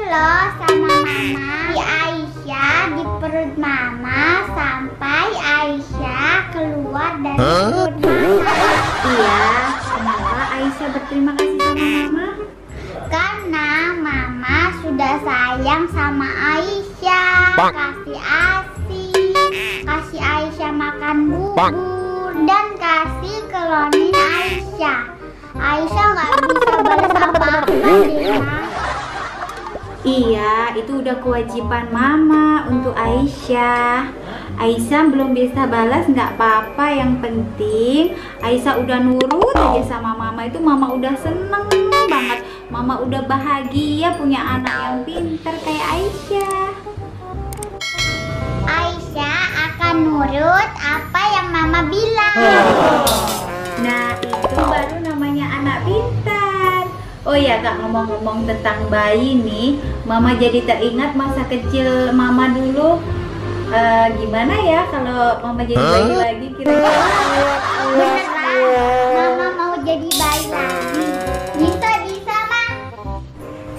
loh sama mama. Di Aisyah di perut mama sampai Aisyah keluar dari perut mama. Iya, kenapa Aisyah berterima kasih sama mama? Karena mama sudah sayang sama Aisyah. Kasih ASI, kasih Aisyah makan bubur, dan kasih klonin Aisyah. Aisyah nggak bisa balas apa-apa deh, Ma. Iya, itu udah kewajiban mama untuk Aisyah. Aisyah belum bisa balas nggak apa-apa, yang penting Aisyah udah nurut aja sama mama, itu mama udah seneng banget. Mama udah bahagia punya anak yang pintar kayak Aisyah. Aisyah akan nurut apa yang mama bilang. Nah, itu baru namanya anak pintar. Oh ya Kak, ngomong-ngomong tentang bayi nih, mama jadi teringat masa kecil mama dulu. Gimana ya kalau mama jadi bayi lagi kira-kira? Beneran, mama mau jadi bayi lagi? Bisa, Ma.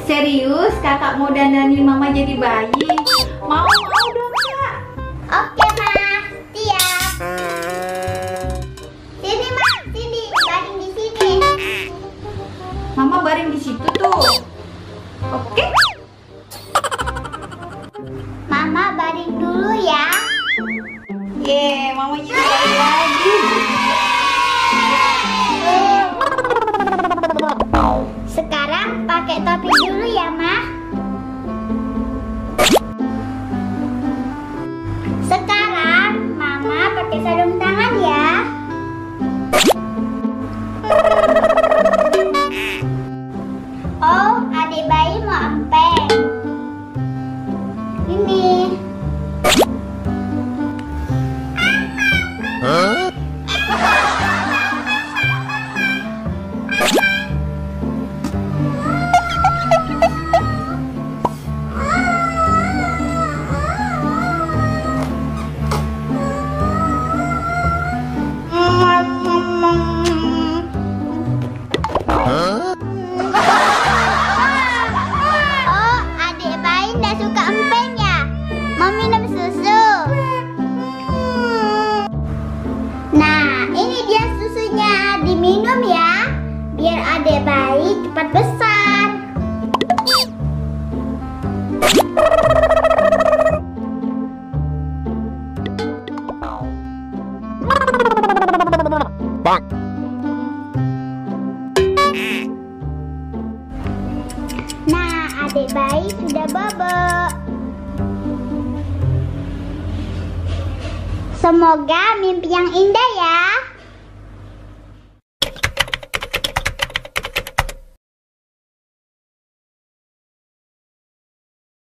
Serius, kakak mau dandanin mama jadi bayi? Mau dong Kak. Oke, Ma. Siap. Sini, Ma. Sini, baring di sini. Mama baring di situ tuh. Oke. Mama baring dulu ya. Mama jadi bayi lagi. Sekarang pakai topi dulu ya, Ma. Sekarang Mama pakai sarung tangan ya. Oh, adik bayi mau empeng. Ini. Oh, adik bayi nggak suka empeng ya? Mau minum susu? Nah, ini dia susunya, diminum ya, biar adik bayi cepat besar. Nah, adik bayi sudah bobo. Semoga mimpi yang indah ya.